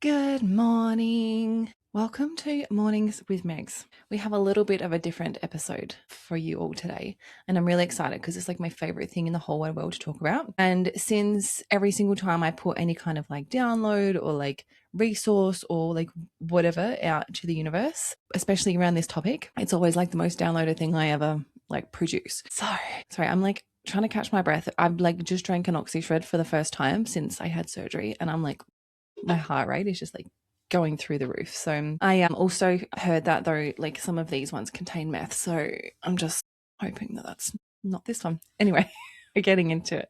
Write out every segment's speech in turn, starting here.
Good morning. Welcome to Mornings with Megs. We have a little bit of a different episode for you all today, and I'm really excited because it's like my favorite thing in the whole wide world to talk about. And since every single time I put any kind of like download or like resource or like whatever out to the universe, especially around this topic, it's always like the most downloaded thing I ever like produce. So, sorry, I'm like trying to catch my breath. I've like just drank an oxy shred for the first time since I had surgery, and I'm like, my heart rate is just like going through the roof. So I also heard that though, like some of these ones contain meth. So I'm just hoping that that's not this one. Anyway, we're getting into it.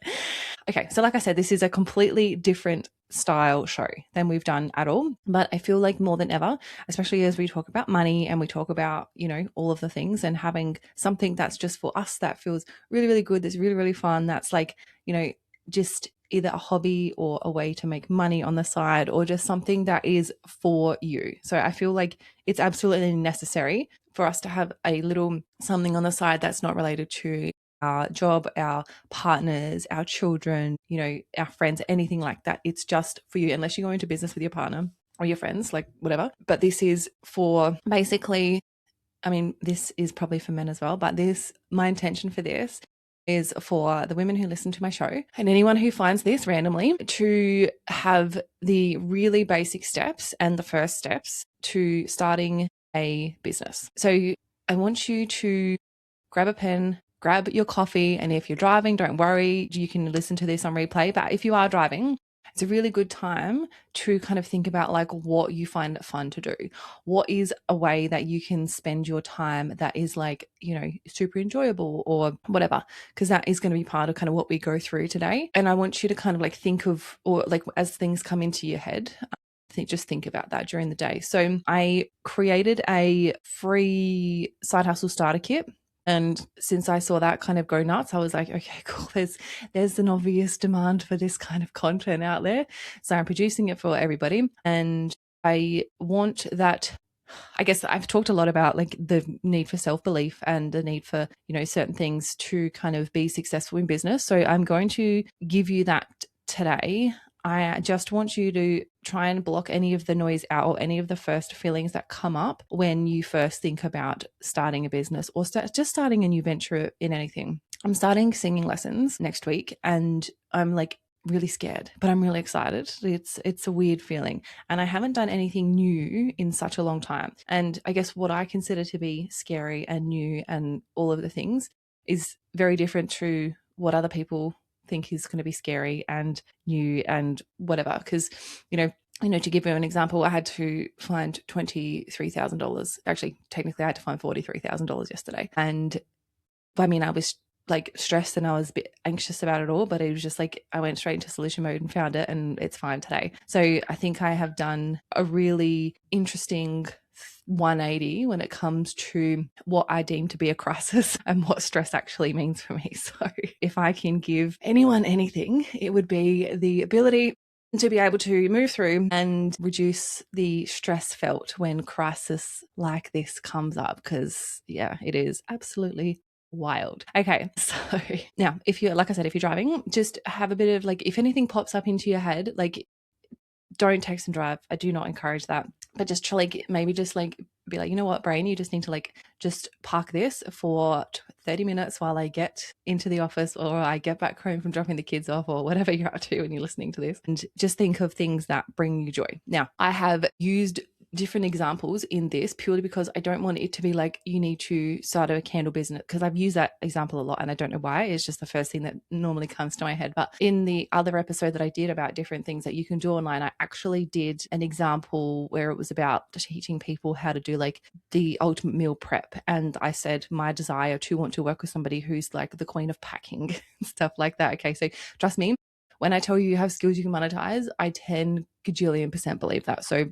Okay, so like I said, this is a completely different style show than we've done at all. But I feel like more than ever, especially as we talk about money and we talk about, all of the things and having something that's just for us that feels really, really good, that's really, really fun, that's like, just either a hobby or a way to make money on the side or just something that is for you. So I feel like it's absolutely necessary for us to have a little something on the side that's not related to our job, our partners, our children, our friends, anything like that. It's just for you, unless you go into business with your partner or your friends, like whatever. But this is for basically, I mean, this is probably for men as well, but my intention for this is for the women who listen to my show and anyone who finds this randomly to have the really basic steps and the first steps to starting a business. So I want you to grab a pen, grab your coffee, and if you're driving, don't worry, you can listen to this on replay. But if you are driving, it's a really good time to kind of think about like what you find fun to do. What is a way that you can spend your time that is like, super enjoyable or whatever, because that is going to be part of kind of what we go through today. And I want you to kind of like think of, or like as things come into your head, just think about that during the day. So I created a free side hustle starter kit. And since I saw that kind of go nuts, I was like, okay, cool. There's an obvious demand for this kind of content out there. So I'm producing it for everybody. And I want that. I guess I've talked a lot about like the need for self-belief and the need for, certain things to kind of be successful in business. So I'm going to give you that today. I just want you to try and block any of the noise out or any of the first feelings that come up when you first think about starting a business or just starting a new venture in anything. I'm starting singing lessons next week and I'm like really scared, but I'm really excited. It's a weird feeling. And I haven't done anything new in such a long time. And I guess what I consider to be scary and new and all of the things is very different to what other people think is going to be scary and new and whatever. Because, to give you an example, I had to find $23,000. Actually, technically, I had to find $43,000 yesterday. And I mean, I was like stressed and I was a bit anxious about it all, but it was just like I went straight into solution mode and found it, and it's fine today. So I think I have done a really interesting 180 when it comes to what I deem to be a crisis and what stress actually means for me. So if I can give anyone anything, it would be the ability to be able to move through and reduce the stress felt when crisis like this comes up, because it is absolutely wild. Okay, so now if you're, like I said, if you're driving, just have a bit of like, if anything pops up into your head, like don't text and drive. I do not encourage that. But just try, like, maybe just like be like, you know what, brain, you just need to like just park this for 30 minutes while I get into the office or I get back home from dropping the kids off or whatever you're up to when you're listening to this. And just think of things that bring you joy. Now, I have used different examples in this purely because I don't want it to be like you need to start a candle business, because I've used that example a lot and I don't know why. It's just the first thing that normally comes to my head. But in the other episode that I did about different things that you can do online, I actually did an example where it was about teaching people how to do like the ultimate meal prep. And I said my desire to want to work with somebody who's like the queen of packing stuff like that. Okay, so trust me, when I tell you you have skills you can monetize, I 10 gajillion% believe that. So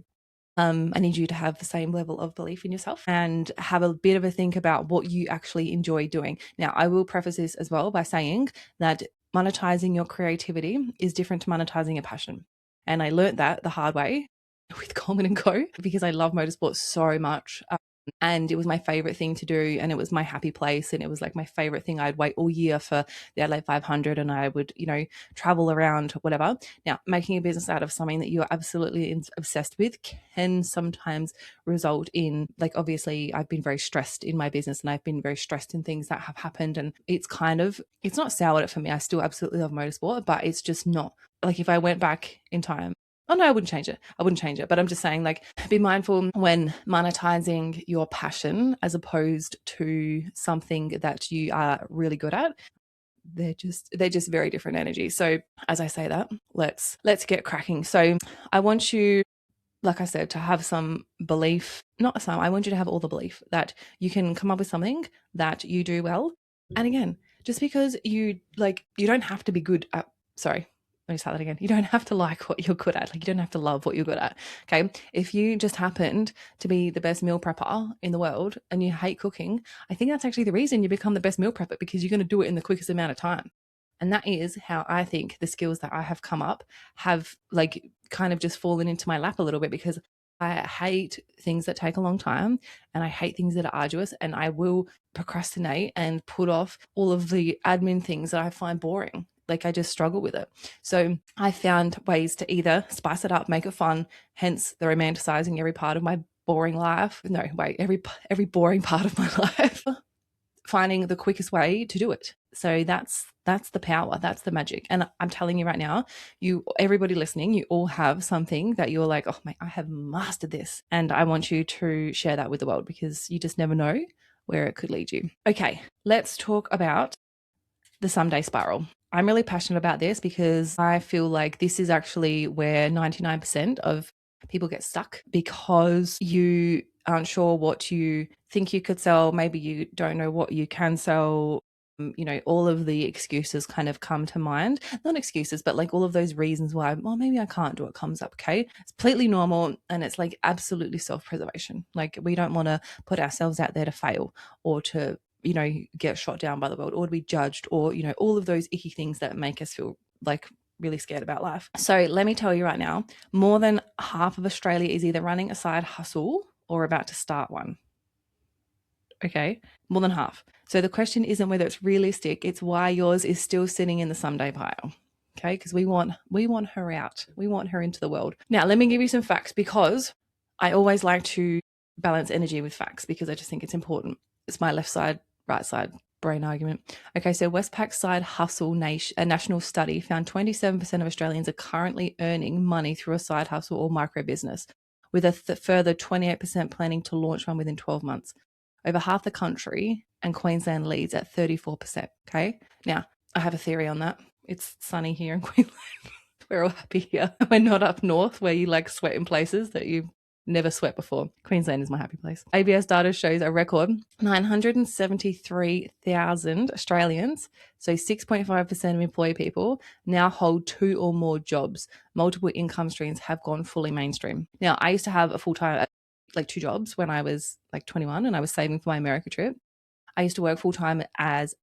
I need you to have the same level of belief in yourself and have a bit of a think about what you actually enjoy doing. Now, I will preface this as well by saying that monetizing your creativity is different to monetizing a passion. And I learned that the hard way with Coleman & Co. because I love motorsports so much. And it was my favorite thing to do, and it was my happy place, and it was like my favorite thing. I'd wait all year for the Adelaide 500, and I would, travel around, whatever. Now, making a business out of something that you're absolutely obsessed with can sometimes result in, like, obviously I've been very stressed in my business, and I've been very stressed in things that have happened, and it's not soured it for me. I still absolutely love motorsport, but it's just not, like, if I went back in time. Oh no, I wouldn't change it. But I'm just saying, like, be mindful when monetizing your passion as opposed to something that you are really good at. They're just very different energies. So as I say that, let's get cracking. So I want you, like I said, to have some belief, not some, I want you to have all the belief that you can come up with something that you do well. And again, just because you don't have to be good at, sorry, let me start that again. You don't have to like what you're good at. Like, you don't have to love what you're good at. Okay. If you just happened to be the best meal prepper in the world and you hate cooking, I think that's actually the reason you become the best meal prepper, because you're going to do it in the quickest amount of time. And that is how I think the skills that I have come up have, like, kind of just fallen into my lap a little bit, because I hate things that take a long time, and I hate things that are arduous, and I will procrastinate and put off all of the admin things that I find boring. Like, I just struggle with it. So I found ways to either spice it up, make it fun, hence the romanticizing every part of my boring life. No, wait, every boring part of my life. Finding the quickest way to do it. So that's the power, that's the magic. And I'm telling you right now, everybody listening, you all have something that you're like, oh my, I have mastered this. And I want you to share that with the world, because you just never know where it could lead you. Okay, let's talk about the someday spiral. I'm really passionate about this because I feel like this is actually where 99% of people get stuck, because you aren't sure what you think you could sell. Maybe you don't know what you can sell. All of the excuses kind of come to mind. Not excuses, but like all of those reasons why, well, maybe I can't do it comes up. Okay. It's completely normal. And it's like absolutely self-preservation. Like, we don't want to put ourselves out there to fail, or to, get shot down by the world, or to be judged, or, all of those icky things that make us feel like really scared about life. So let me tell you right now, more than half of Australia is either running a side hustle or about to start one. Okay, more than half. So the question isn't whether it's realistic, it's why yours is still sitting in the someday pile. Okay, because we want her out. We want her into the world. Now, let me give you some facts, because I always like to balance energy with facts, because I just think it's important. It's my left side, right side brain argument. Okay, so Westpac Side Hustle a national study found 27% of Australians are currently earning money through a side hustle or micro business, with a further 28% planning to launch one within 12 months. Over half the country, and Queensland leads at 34%. Okay, now I have a theory on that. It's sunny here in Queensland. We're all happy here. We're not up north where you like sweat in places that you never sweat before. Queensland is my happy place. ABS data shows a record 973,000 Australians, so 6.5% of employed people, now hold 2 or more jobs. Multiple income streams have gone fully mainstream. Now, I used to have a full-time, like 2 jobs when I was like 21 and I was saving for my America trip. I used to work full-time as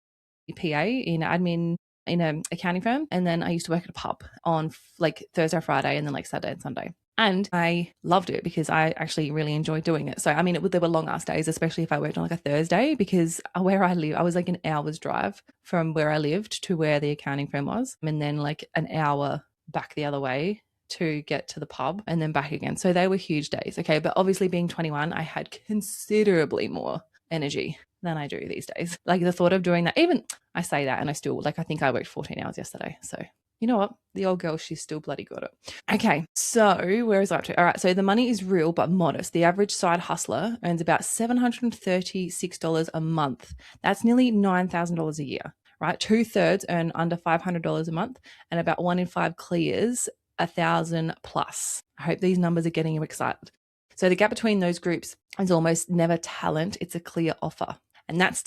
a PA in admin in an accounting firm, and then I used to work at a pub on like Thursday, Friday, and then like Saturday and Sunday. And I loved it because I actually really enjoyed doing it. So, I mean, there were long ass days, especially if I worked on like a Thursday, because where I live, I was like an hour's drive from where I lived to where the accounting firm was, and then like an hour back the other way to get to the pub and then back again. So they were huge days. Okay. But obviously, being 21, I had considerably more energy than I do these days. Like, the thought of doing that, even I say that and I still, like, I think I worked 14 hours yesterday. So, you know what? The old girl, she's still bloody got it. Okay, so where is I up to? All right, so the money is real but modest. The average side hustler earns about $736 a month. That's nearly $9,000 a year, right? 2/3 earn under $500 a month, and about 1 in 5 clears 1,000 plus. I hope these numbers are getting you excited. So the gap between those groups is almost never talent, it's a clear offer. And that's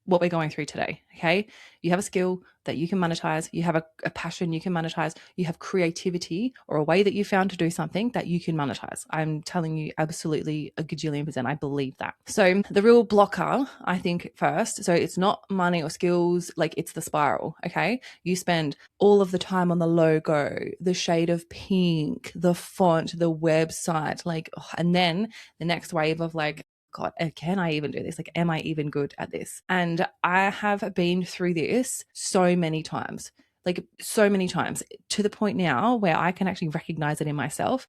what we're going through today. Okay. You have a skill that you can monetize. You have a passion you can monetize. You have creativity or a way that you found to do something that you can monetize. I'm telling you absolutely a gajillion %. I believe that. So the real blocker, I think, first, so it's not money or skills, like it's the spiral. Okay. You spend all of the time on the logo, the shade of pink, the font, the website, like, and then the next wave of like God, can I even do this? Like, am I even good at this? And I have been through this so many times, like so many times, to the point now where I can actually recognize it in myself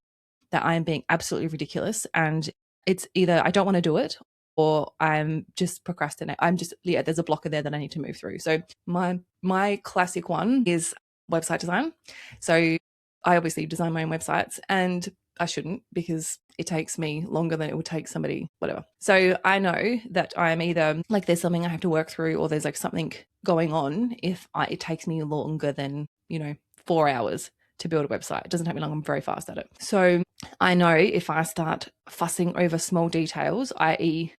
that I am being absolutely ridiculous. And it's either I don't want to do it or I'm just procrastinating. There's a blocker there that I need to move through. So my classic one is website design. So I obviously design my own websites, and I shouldn't, because it takes me longer than it would take somebody, whatever. So I know that I'm either like there's something I have to work through, or there's like something going on if it takes me longer than, 4 hours to build a website. It doesn't take me long. I'm very fast at it. So I know if I start fussing over small details, i.e.,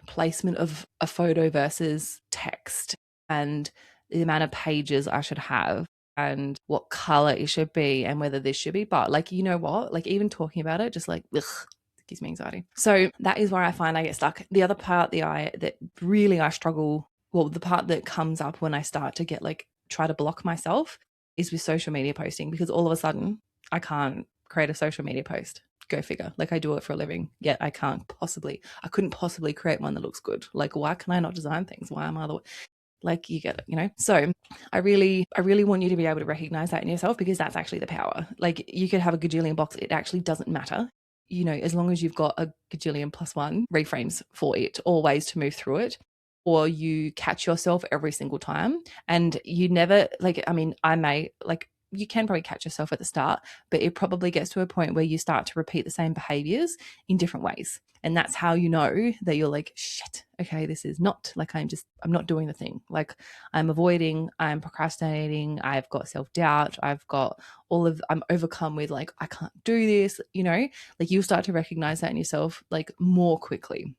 placement of a photo versus text, and the amount of pages I should have, and what color it should be, and whether this should be, but like, you know what, like even talking about it, just like, ugh, it gives me anxiety. So that is where I find I get stuck. The other part that really I struggle, well, the part that comes up when I start to get like, try to block myself, is with social media posting, because all of a sudden I can't create a social media post. Go figure. Like, I do it for a living, yet I couldn't possibly create one that looks good. Like, why can I not design things? Why am I like, you get it, So I really want you to be able to recognize that in yourself, because that's actually the power. Like, you could have a gajillion blocks. It actually doesn't matter. As long as you've got a gajillion plus one reframes for it, or ways to move through it, or you catch yourself every single time, and you never, like, I mean, you can probably catch yourself at the start, but it probably gets to a point where you start to repeat the same behaviors in different ways. And that's how you know that you're like, shit, okay, this is not like, I'm not doing the thing. Like, I'm avoiding, I'm procrastinating, I've got self-doubt, I'm overcome with like, I can't do this, like, you'll start to recognize that in yourself like more quickly.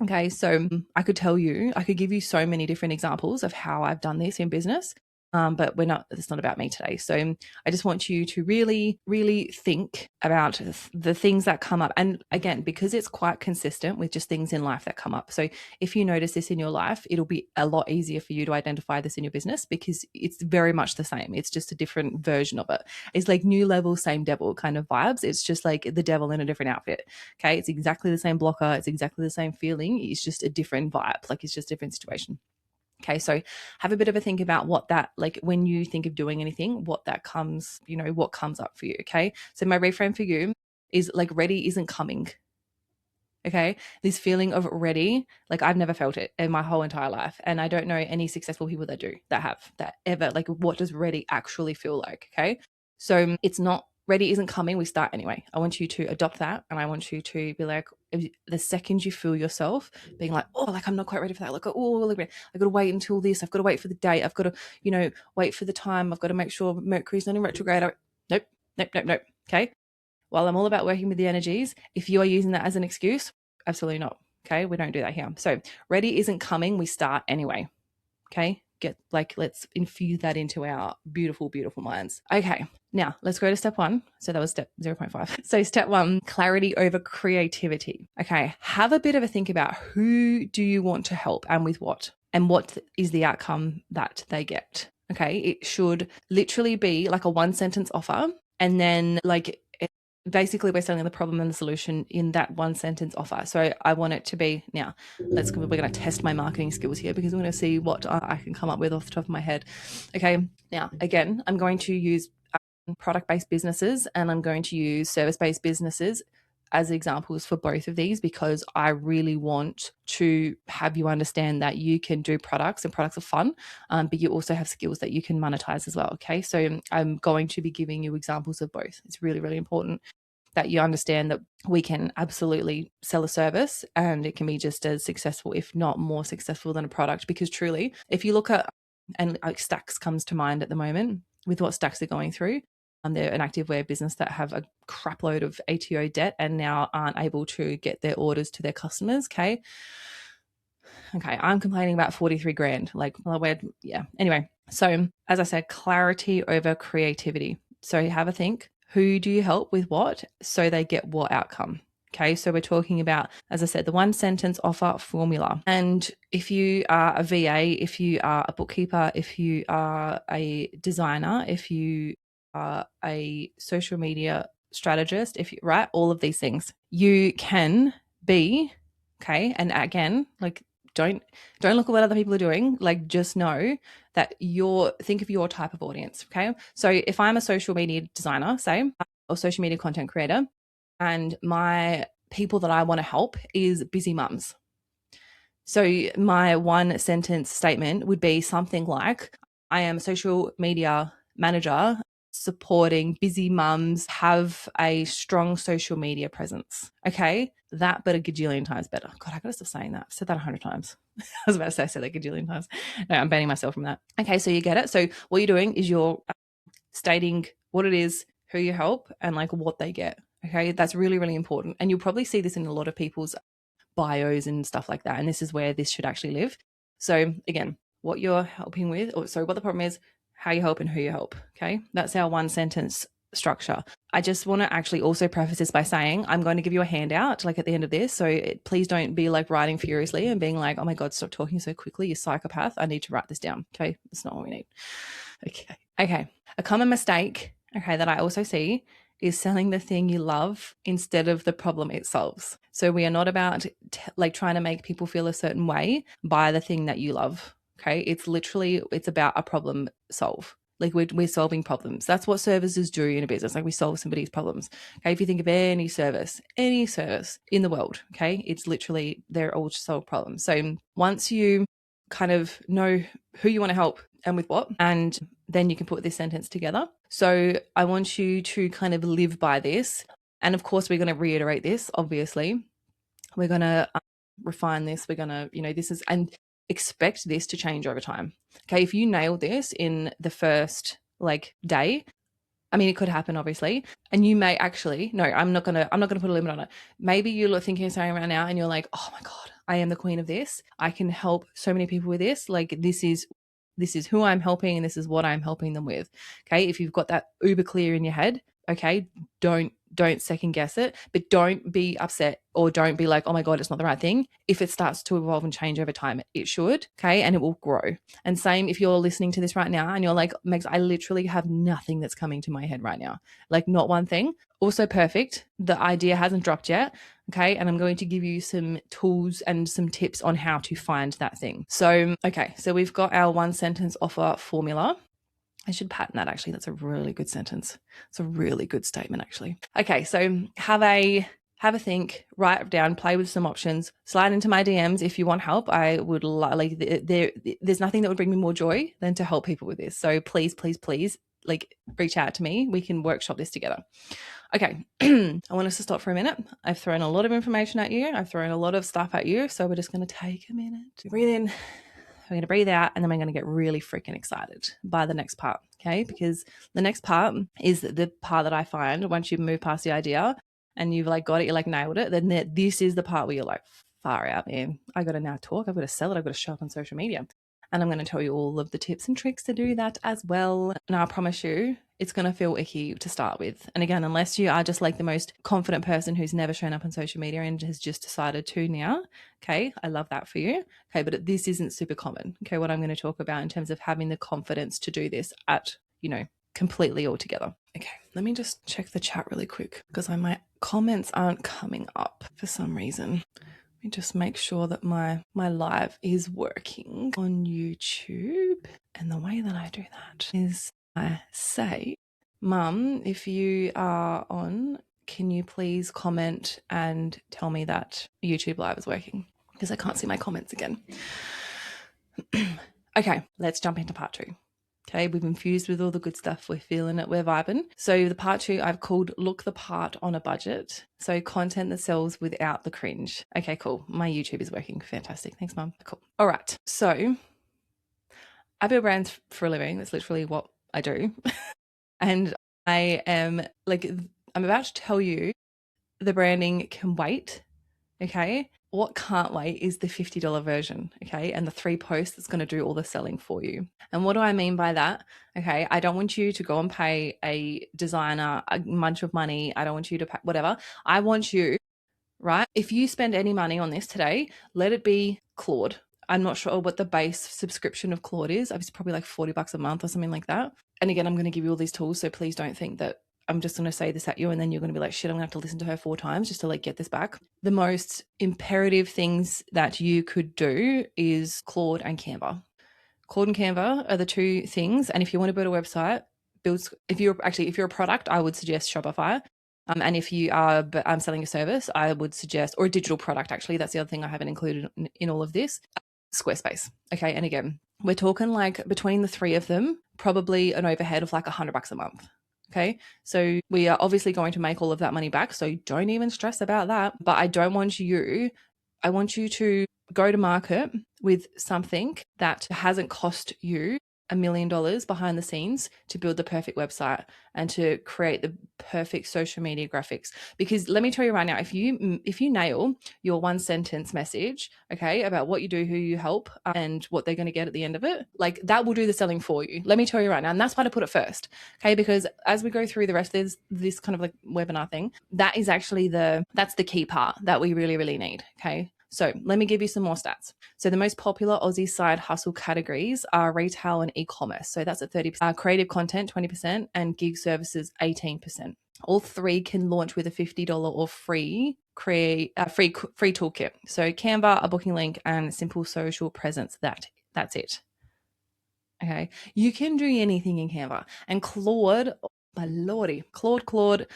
Okay, so I could give you so many different examples of how I've done this in business. But it's not about me today. So I just want you to really, really think about the things that come up. And again, because it's quite consistent with just things in life that come up. So if you notice this in your life, it'll be a lot easier for you to identify this in your business, because it's very much the same. It's just a different version of it. It's like new level, same devil kind of vibes. It's just like the devil in a different outfit. Okay. It's exactly the same blocker. It's exactly the same feeling. It's just a different vibe. Like, it's just a different situation. Okay, so have a bit of a think about what that, like, when you think of doing anything, what comes up for you. Okay, so my reframe for you is like, ready isn't coming. Okay, this feeling of ready, like, I've never felt it in my whole entire life, and I don't know any successful people that have that ever. Like, what does ready actually feel like? Okay, so it's not, ready isn't coming, we start anyway. I want you to adopt that, and I want you to be like, the second you feel yourself being like, oh, like, I'm not quite ready for that, like, oh, like, I've got to wait until this, I've got to wait for the date, I've got to wait for the time, I've got to make sure Mercury's not in retrograde. Nope. Okay, while I'm all about working with the energies, if you are using that as an excuse, absolutely not. Okay, we don't do that here. So ready isn't coming, we start anyway. Okay, let's infuse that into our beautiful, beautiful minds. Okay, now let's go to step 1. So that was step 0.5. So step 1, clarity over creativity. Okay, have a bit of a think about, who do you want to help and with what, and what is the outcome that they get. Okay, it should literally be like a 1-sentence offer, and then like, basically we're selling the problem and the solution in that 1-sentence offer. So I want it to be, now we're going to test my marketing skills here, because I'm going to see what I can come up with off the top of my head. Okay, now again, I'm going to use product-based businesses, and I'm going to use service-based businesses as examples for both of these, because I really want to have you understand that you can do products, and products are fun, but you also have skills that you can monetize as well. Okay, so I'm going to be giving you examples of both. It's really, really important that you understand that we can absolutely sell a service, and it can be just as successful, if not more successful, than a product. Because truly, if you look at, and like Stacks comes to mind at the moment with what Stacks are going through, they're an activewear business that have a crap load of ATO debt and now aren't able to get their orders to their customers. Okay, I'm complaining about 43 grand. Like, well, yeah. Anyway, so as I said, clarity over creativity. So have a think. Who do you help with what, so they get what outcome? Okay, so we're talking about, as I said, the 1-sentence offer formula. And if you are a VA, if you are a bookkeeper, if you are a designer, if you are a social media strategist, right, all of these things, you can be Okay. And again, like, don't look at what other people are doing. Like, just know that think of your type of audience. Okay. So if I'm a social media designer, say, or social media content creator, and my people that I want to help is busy mums. So my one sentence statement would be something like, I am a social media manager supporting busy mums have a strong social media presence. Okay, that but a gajillion times better. God, I gotta stop saying that. I've said that 100 times. I was about to say I said that a gajillion times. No, I'm banning myself from that. Okay, so you get it. So what you're doing is you're stating what it is, who you help, and like what they get. Okay, that's really, really important. And you'll probably see this in a lot of people's bios and stuff like that. And this is where this should actually live. So again, what you're helping with, or sorry, what the problem is, how you help and who you help. Okay. That's our one sentence structure. I just want to actually also preface this by saying I'm going to give you a handout like at the end of this. So please don't be like writing furiously and being like, oh my God, stop talking so quickly, you psychopath. I need to write this down. Okay. That's not what we need. Okay. A common mistake, okay, that I also see is selling the thing you love instead of the problem it solves. So we are not about like trying to make people feel a certain way by the thing that you love. Okay. It's about a problem solve. Like we're solving problems. That's what services do in a business. Like we solve somebody's problems. Okay. If you think of any service in the world, okay, it's literally, they're all to solve problems. So once you kind of know who you want to help and with what, and then you can put this sentence together. So I want you to kind of live by this. And of course, we're going to reiterate this, obviously. We're going to refine this. We're going to, this is, and expect this to change over time. Okay. If you nail this in the first like day, I mean, it could happen, obviously, and you may actually. No, I'm not gonna put a limit on it. Maybe you're thinking something right now, and you're like, "Oh my God, I am the queen of this. I can help so many people with this. Like, this is who I'm helping, and this is what I'm helping them with." Okay, if you've got that uber clear in your head, okay, don't second guess it, but don't be upset or don't be like, oh my God, it's not the right thing. If it starts to evolve and change over time, it should, okay, and it will grow. And same if you're listening to this right now and you're like, Megs, I literally have nothing that's coming to my head right now, like not one thing. Also perfect. The idea hasn't dropped yet. Okay. And I'm going to give you some tools and some tips on how to find that thing. So, okay. So we've got our one sentence offer formula. I should patent that actually. That's a really good sentence. It's a really good statement actually. Okay. So have a think, write it down, play with some options, slide into my DMs if you want help. I would there's nothing that would bring me more joy than to help people with this. So please, like reach out to me. We can workshop this together. Okay. I want us to stop for a minute. I've thrown a lot of information at you. I've thrown a lot of stuff at you. So we're just going to take a minute to breathe in. We're going to breathe out, and then we're going to get really freaking excited by the next part. Okay. Because the next part is the part that I find once you move past the idea and you've like got it, you like nailed it, then this is the part where you're like, far out, man. I got to now talk. I've got to sell it. I've got to show up on social media. And I'm going to tell you all of the tips and tricks to do that as well. And I promise you, it's going to feel icky to start with. And again, unless you are just like the most confident person who's never shown up on social media and has just decided to now, okay, I love that for you. Okay, but this isn't super common. Okay, what I'm going to talk about in terms of having the confidence to do this at, completely all together. Okay, let me just check the chat really quick because my comments aren't coming up for some reason. Let me just make sure that my live is working on YouTube. And the way that I do that is I say, Mum, if you are on, can you please comment and tell me that YouTube live is working? Because I can't see my comments again. Okay, let's jump into part 2. Okay, we've infused with all the good stuff. We're feeling it. We're vibing. So the part 2 I've called Look the Part on a Budget. So content that sells without the cringe. Okay, cool. My YouTube is working. Fantastic. Thanks, Mum. Cool. All right. So I build brands for a living. That's literally what I do. And I am I'm about to tell you the branding can wait. Okay. What can't wait is the $50 version, okay, and the 3 posts that's going to do all the selling for you. And what do I mean by that? Okay, I don't want you to go and pay a designer a bunch of money. I don't want you to pay whatever. I want you, right? If you spend any money on this today, let it be Claude. I'm not sure what the base subscription of Claude is. It's probably like $40 a month or something like that. And again, I'm going to give you all these tools, so please don't think that I'm just going to say this at you and then you're going to be like, shit, I'm going to have to listen to her 4 times just to like get this back. The most imperative things that you could do is Claude and Canva. Claude and Canva are the 2 things. And if you want to build a website, if you're a product, I would suggest Shopify. And if you are selling a service, I would suggest, or a digital product, actually, that's the other thing I haven't included in all of this, Squarespace. Okay. And again, we're talking like between the 3 of them, probably an overhead of like $100 a month. Okay. So we are obviously going to make all of that money back. So don't even stress about that. But I want you to go to market with something that hasn't cost you $1 million behind the scenes to build the perfect website and to create the perfect social media graphics. Because let me tell you right now, if you nail your 1 sentence message, okay, about what you do, who you help, and what they're going to get at the end of it, like that will do the selling for you. Let me tell you right now. And that's why I put it first. Okay. Because as we go through the rest, there's this kind of like webinar thing. That is actually that's the key part that we really, really need. Okay. So let me give you some more stats. So the most popular Aussie side hustle categories are retail and e-commerce. So that's at 30%, creative content 20%, and gig services 18%. All 3 can launch with a $50 or free toolkit. So Canva, a booking link, and simple social presence. That's it. Okay. You can do anything in Canva. And Claude, oh my lordy, Claude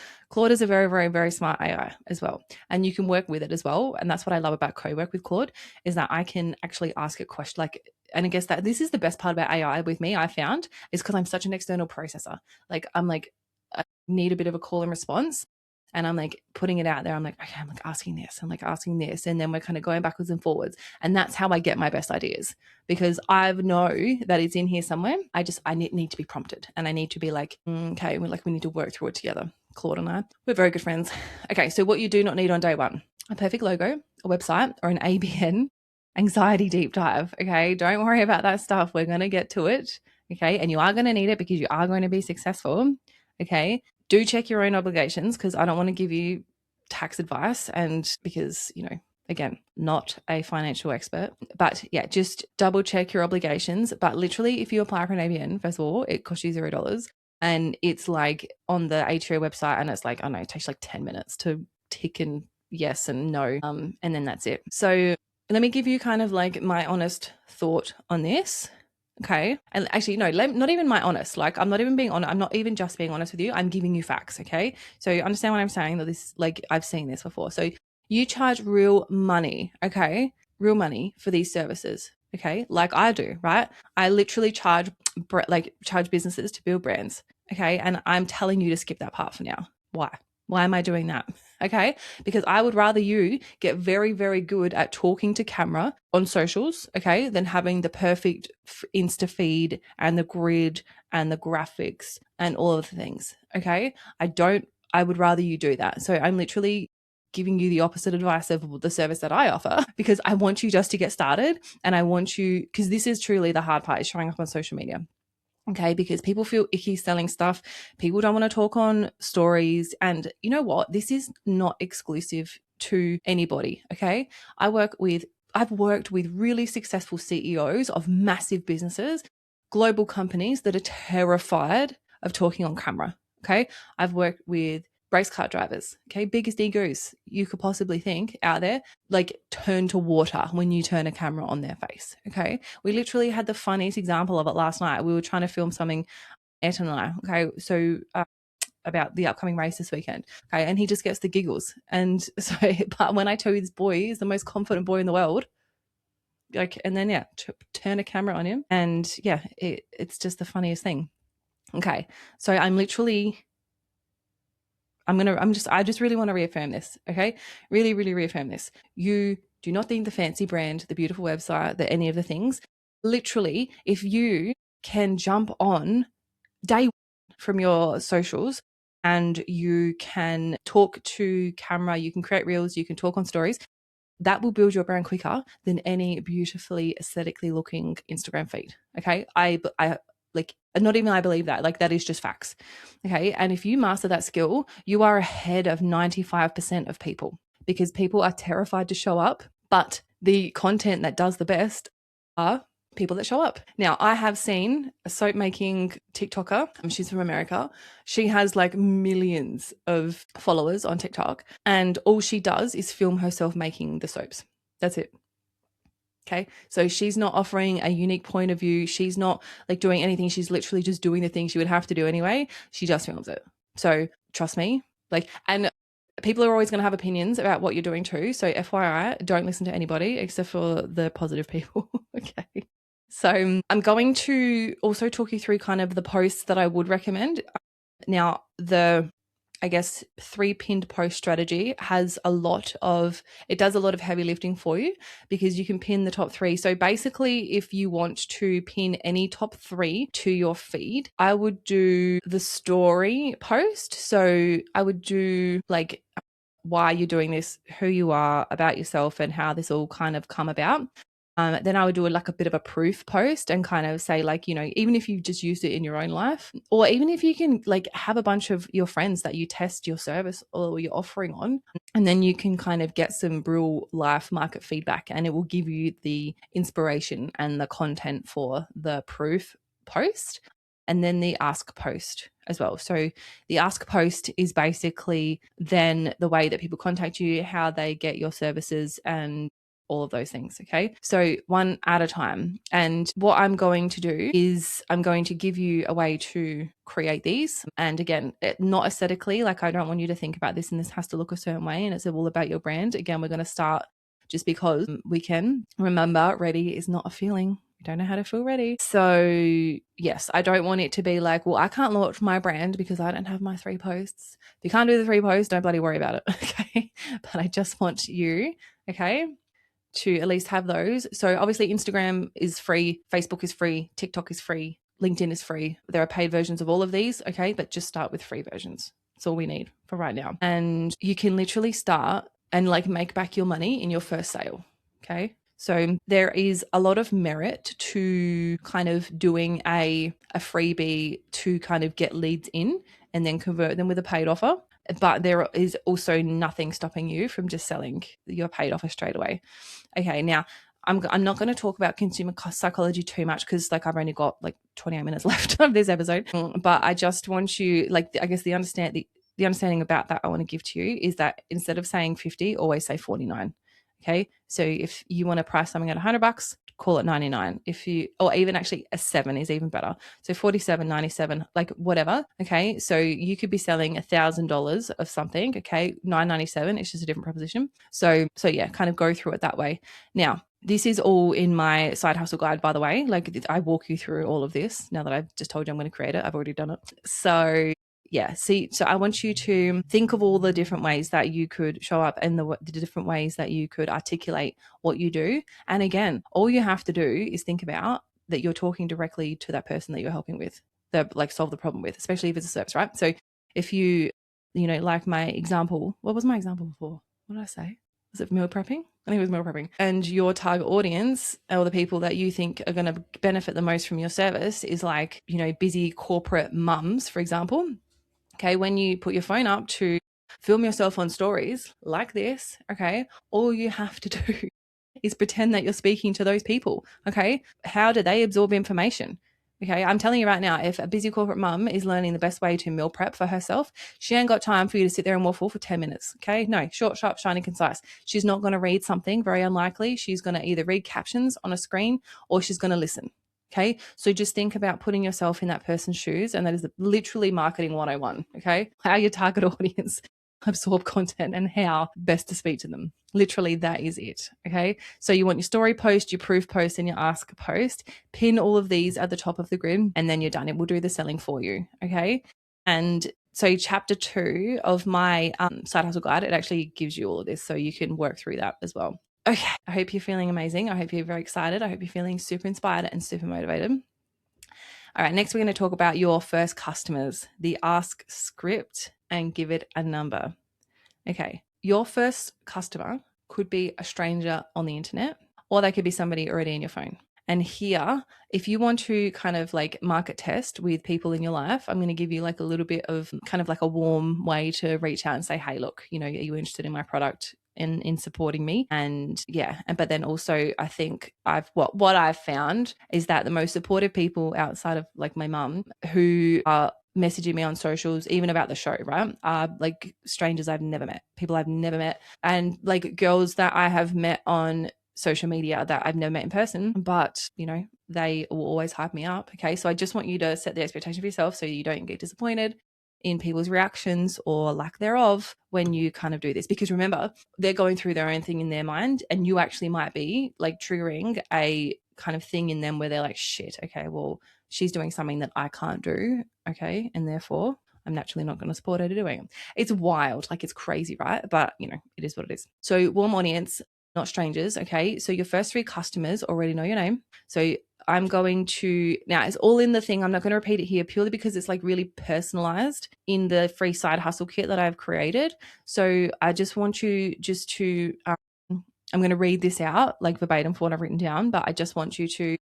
is a very, very, very smart AI as well. And you can work with it as well. And that's what I love about co-work with Claude, is that I can actually ask a question. And I guess that this is the best part about AI with me, I found, is because I'm such an external processor. I need a bit of a call and response. And I'm like putting it out there. I'm like, okay, I'm like asking this. I'm like asking this. And then we're kind of going backwards and forwards. And that's how I get my best ideas, because I know that it's in here somewhere. I need to be prompted, and I need to be like, okay, we need to work through it together. Claude and I, we're very good friends. Okay. So what you do not need on day 1, a perfect logo, a website, or an ABN anxiety deep dive. Okay. Don't worry about that stuff. We're going to get to it. Okay. And you are going to need it because you are going to be successful. Okay. Do check your own obligations, because I don't want to give you tax advice, and because, again, not a financial expert, but yeah, just double check your obligations. But literally, if you apply for an ABN, first of all, it costs you $0. And it's like on the ATO website, and it's like, I don't know, it takes like 10 minutes to tick and yes and no. And then that's it. So let me give you kind of like my honest thought on this. Okay. And actually, no, not even my honest. Like, I'm not even being honest. I'm not even just being honest with you. I'm giving you facts. Okay. So you understand what I'm saying? That this, like, I've seen this before. So you charge real money. Okay. Real money for these services. Okay. Like I do, right? I literally charge businesses to build brands. Okay. And I'm telling you to skip that part for now. Why? Why am I doing that? Okay. Because I would rather you get very, very good at talking to camera on socials, okay, than having the perfect Insta feed and the grid and the graphics and all of the things. Okay. I would rather you do that. So I'm literally giving you the opposite advice of the service that I offer, because I want you just to get started. And I want you, because this is truly the hard part, is showing up on social media. Okay, because people feel icky selling stuff. People don't want to talk on stories. And you know what? This is not exclusive to anybody. Okay. I've worked with really successful CEOs of massive businesses, global companies that are terrified of talking on camera. Okay. I've worked with race car drivers. Okay. Biggest egos you could possibly think out there, like, turn to water when you turn a camera on their face. Okay. We literally had the funniest example of it last night. We were trying to film something, Ed and I. Okay. So, about the upcoming race this weekend. Okay. And he just gets the giggles. And so, but when I tell you this boy is the most confident boy in the world, like, and then, yeah, turn a camera on him. And yeah, it's just the funniest thing. Okay. So I just really want to reaffirm this. Okay. Really, really reaffirm this. You do not need the fancy brand, the beautiful website, any of the things. Literally, if you can jump on day 1 from your socials and you can talk to camera, you can create reels, you can talk on stories, that will build your brand quicker than any beautifully aesthetically looking Instagram feed. Okay. I like, not even I believe that, like, that is just facts. Okay. And if you master that skill, you are ahead of 95% of people, because people are terrified to show up, but the content that does the best are people that show up. Now, I have seen a soap making TikToker. She's from America. She has like millions of followers on TikTok, and all she does is film herself making the soaps. That's it. Okay. So she's not offering a unique point of view. She's not like doing anything. She's literally just doing the thing she would have to do anyway. She just films it. So trust me. Like, and people are always going to have opinions about what you're doing too. So FYI, don't listen to anybody except for the positive people. Okay. So I'm going to also talk you through kind of the posts that I would recommend. Now, I guess 3 pinned post strategy has it does a lot of heavy lifting for you because you can pin the top 3. So basically, if you want to pin any top 3 to your feed, I would do the story post. So I would do like why you're doing this, who you are, about yourself, and how this all kind of come about. Then I would do like a bit of a proof post and kind of say like, you know, even if you've just used it in your own life, or even if you can like have a bunch of your friends that you test your service or your offering on, and then you can kind of get some real life market feedback, and it will give you the inspiration and the content for the proof post. And then the ask post as well. So the ask post is basically then the way that people contact you, how they get your services, and all of those things. Okay. So one at a time. And what I'm going to do is I'm going to give you a way to create these. And again, not aesthetically, like I don't want you to think about this and this has to look a certain way and it's all about your brand. Again, we're going to start just because we can. Remember, ready is not a feeling. You don't know how to feel ready. So yes, I don't want it to be like, well, I can't launch my brand because I don't have my 3 posts. If you can't do the 3 posts, don't bloody worry about it. Okay. But I just want you, okay, to at least have those. So obviously Instagram is free, Facebook is free, TikTok is free, LinkedIn is free. There are paid versions of all of these, okay? But just start with free versions. That's all we need for right now. And you can literally start and like make back your money in your first sale, okay? So there is a lot of merit to kind of doing a freebie to kind of get leads in and then convert them with a paid offer. But there is also nothing stopping you from just selling your paid offer straight away. Okay, now I'm not going to talk about consumer psychology too much because like I've only got like 28 minutes left of this episode. But I just want you, like, I guess the understanding about that I want to give to you is that instead of saying 50, always say 49. Okay, so if you want to price something at $100, call it 99. Or even actually a 7 is even better. So 47, 97, like whatever. Okay, so you could be selling $1,000 of something. Okay, 997. It's just a different proposition. So yeah, kind of go through it that way. Now, this is all in my side hustle guide, by the way. Like I walk you through all of this. Now that I've just told you I'm going to create it, I've already done it. So yeah, so I want you to think of all the different ways that you could show up and the different ways that you could articulate what you do. And again, all you have to do is think about that you're talking directly to that person that you're helping with, that like solve the problem with, especially if it's a service, right? So if you know, like my example, what was my example before? What did I say? Was it meal prepping? I think it was meal prepping. And your target audience or the people that you think are going to benefit the most from your service is like, you know, busy corporate mums, for example. Okay, when you put your phone up to film yourself on stories like this, okay, all you have to do is pretend that you're speaking to those people, okay? How do they absorb information? Okay, I'm telling you right now, if a busy corporate mum is learning the best way to meal prep for herself, she ain't got time for you to sit there and waffle for 10 minutes, okay? No, short, sharp, shiny, concise. She's not going to read something, very unlikely. She's going to either read captions on a screen or she's going to listen. Okay, so just think about putting yourself in that person's shoes, and that is literally marketing 101. Okay, how your target audience absorb content and how best to speak to them. Literally, that is it. Okay, so you want your story post, your proof post, and your ask post. Pin all of these at the top of the grid, and then you're done. It will do the selling for you. Okay, and so chapter 2 of my side hustle guide, it actually gives you all of this, so you can work through that as well. Okay, I hope you're feeling amazing. I hope you're very excited. I hope you're feeling super inspired and super motivated. All right, next we're going to talk about your first customers, the ask script, and give it a number. Okay, your first customer could be a stranger on the internet, or they could be somebody already in your phone. And here, if you want to kind of like market test with people in your life, I'm going to give you like a little bit of kind of like a warm way to reach out and say, hey, look, are you interested in my product? In supporting me. And but then also I think what I've found is that the most supportive people outside of like my mum who are messaging me on socials, even about the show, right, are like strangers I've never met, people I've never met, and like girls that I have met on social media that I've never met in person, but they will always hype me up. Okay. So I just want you to set the expectation for yourself so you don't get disappointed in people's reactions or lack thereof when you kind of do this. Because remember, they're going through their own thing in their mind, and you actually might be like triggering a kind of thing in them where they're like, shit, okay, well, she's doing something that I can't do. Okay. And therefore, I'm naturally not going to support her to doing it. It's wild. Like, it's crazy, right? But, it is what it is. So warm audience, not strangers. Okay. So your first 3 customers already know your name. So I'm going to, now it's all in the thing. I'm not going to repeat it here purely because it's like really personalized in the free side hustle kit that I've created. So I just want you I'm going to read this out like verbatim for what I've written down, but I just want you to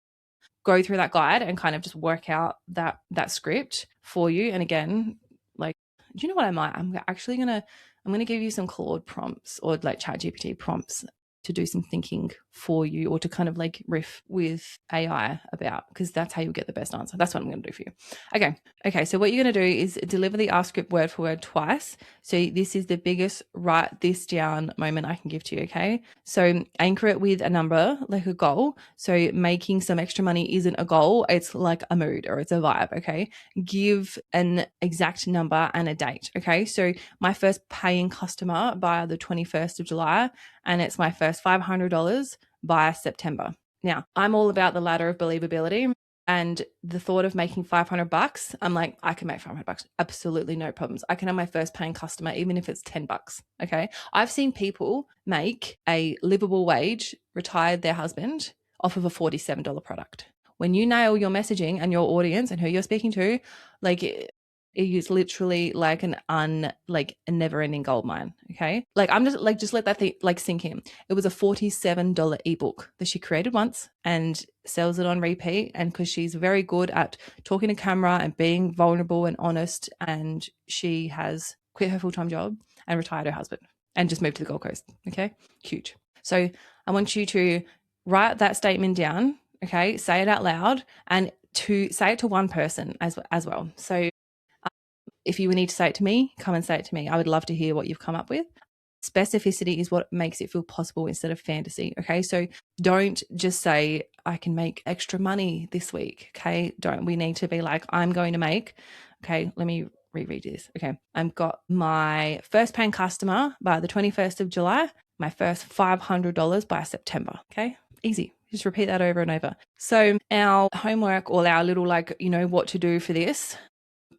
go through that guide and kind of just work out that script for you. And again, like, do you know what I'm actually going to, I'm going to give you some Claude prompts or like ChatGPT prompts to do some thinking for you, or to kind of like riff with AI about, because that's how you'll get the best answer. That's what I'm going to do for you. Okay. So what you're going to do is deliver the ask script word for word twice. So this is the biggest write this down moment I can give to you. Okay. So anchor it with a number, like a goal. So making some extra money isn't a goal. It's like a mood or it's a vibe. Okay. Give an exact number and a date. Okay. So my first paying customer by the 21st of July, and it's my first $500 by September. Now, I'm all about the ladder of believability, and the thought of making $500, I'm like, I can make $500. Absolutely no problems. I can have my first paying customer, even if it's $10. Okay. I've seen people make a livable wage, retired their husband off of a $47 product. When you nail your messaging and your audience and who you're speaking to, like, it is literally like a never-ending gold mine. Okay. Like, I'm just let that thing like sink in. It was a $47 ebook that she created once and sells it on repeat. And because she's very good at talking to camera and being vulnerable and honest, and she has quit her full-time job and retired her husband and just moved to the Gold Coast. Okay. Huge. So I want you to write that statement down. Okay. Say it out loud, and to say it to one person as well. So if you need to say it to me, come and say it to me. I would love to hear what you've come up with. Specificity is what makes it feel possible instead of fantasy. Okay. So don't just say, I can make extra money this week. Okay. We need to be like, I'm going to make, okay, let me reread this. Okay. I've got my first paying customer by the 21st of July, my first $500 by September. Okay. Easy. Just repeat that over and over. So our homework, or our little like, what to do for this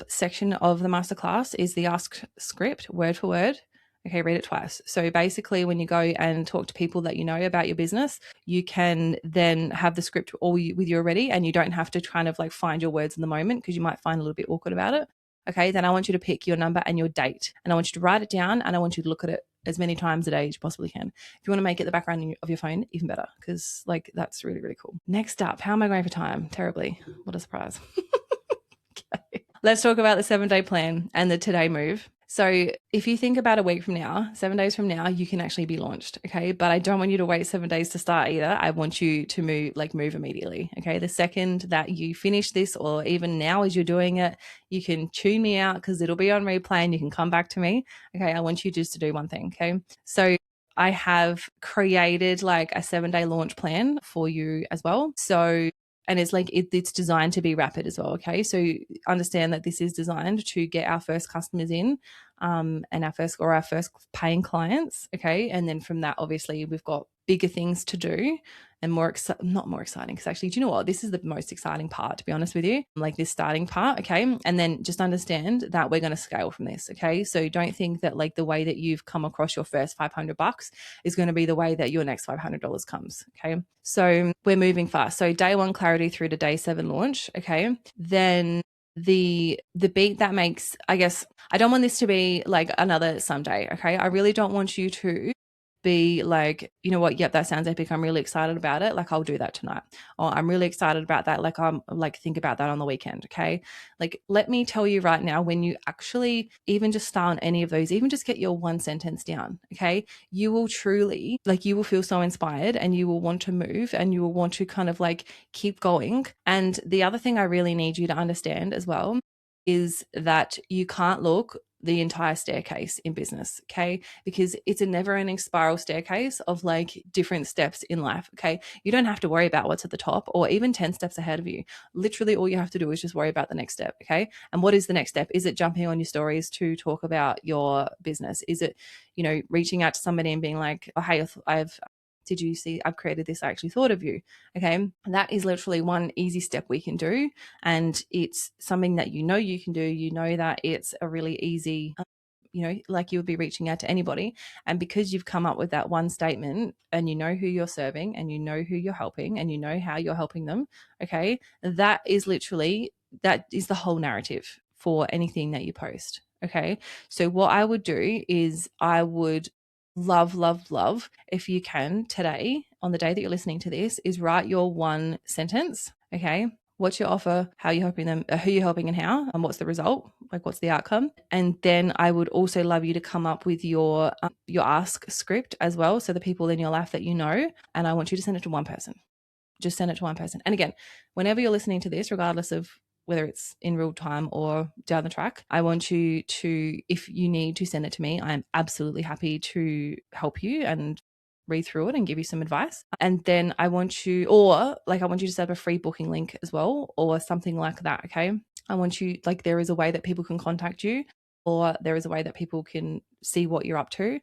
section of the masterclass is the ask script word for word. Okay, read it twice. So basically, when you go and talk to people that you know about your business, you can then have the script all with you already, and you don't have to kind of like find your words in the moment, because you might find a little bit awkward about it. Okay, then I want you to pick your number and your date, and I want you to write it down, and I want you to look at it as many times a day as you possibly can. If you want to make it the background of your phone, even better, because like that's really, really cool. Next up, how am I going for time? Terribly. What a surprise. Okay. Let's talk about the 7-day plan and the today move. So if you think about a week from now, 7 days from now, you can actually be launched. Okay. But I don't want you to wait 7 days to start either. I want you to move immediately. Okay. The second that you finish this, or even now as you're doing it, you can tune me out because it'll be on replay and you can come back to me. Okay. I want you just to do one thing. Okay. So I have created like a 7-day launch plan for you as well. So, and it's like it's designed to be rapid as well. Okay. So understand that this is designed to get our first customers in, and our first paying clients. Okay. And then from that, obviously we've got bigger things to do and not more exciting. Because actually, do you know what? This is the most exciting part, to be honest with you, like this starting part. Okay. And then just understand that we're going to scale from this. Okay. So don't think that like the way that you've come across your first $500 is going to be the way that your next $500 comes. Okay. So we're moving fast. So day 1 clarity through to day 7 launch. Okay. Then the beat that makes, I guess, I don't want this to be like another someday. Okay. I really don't want you to be like, you know what, yep, that sounds epic, I'm really excited about it, like I'll do that tonight, or I'm really excited about that, like I'm like think about that on the weekend. Okay, like let me tell you right now, when you actually even just start on any of those, even just get your one sentence down, okay, you will truly, like you will feel so inspired and you will want to move and you will want to kind of like keep going. And the other thing I really need you to understand as well is that you can't look the entire staircase in business, okay? Because it's a never ending spiral staircase of like different steps in life, okay? You don't have to worry about what's at the top or even 10 steps ahead of you. Literally, all you have to do is just worry about the next step, okay? And what is the next step? Is it jumping on your stories to talk about your business? Is it, you know, reaching out to somebody and being like, oh, hey, did you see I've created this? I actually thought of you. Okay. And that is literally one easy step we can do. And it's something that you can do. You know that it's a really easy, you know, like you would be reaching out to anybody. And because you've come up with that one statement and you know who you're serving and you know who you're helping and you know how you're helping them, okay, that is the whole narrative for anything that you post. Okay. So what I would do is I would love if you can today, on the day that you're listening to this, is write your one sentence. Okay, what's your offer, how you're helping them, who you're helping and how, and what's the result, like what's the outcome. And then I would also love you to come up with your ask script as well, so the people in your life that you know, and I want you to send it to one person. Just send it to one person. And again, whenever you're listening to this, regardless of whether it's in real time or down the track, I want you to, if you need to send it to me, I'm absolutely happy to help you and read through it and give you some advice. And then I want you to set up a free booking link as well, or something like that. Okay. I want you, like, there is a way that people can contact you, or there is a way that people can see what you're up to.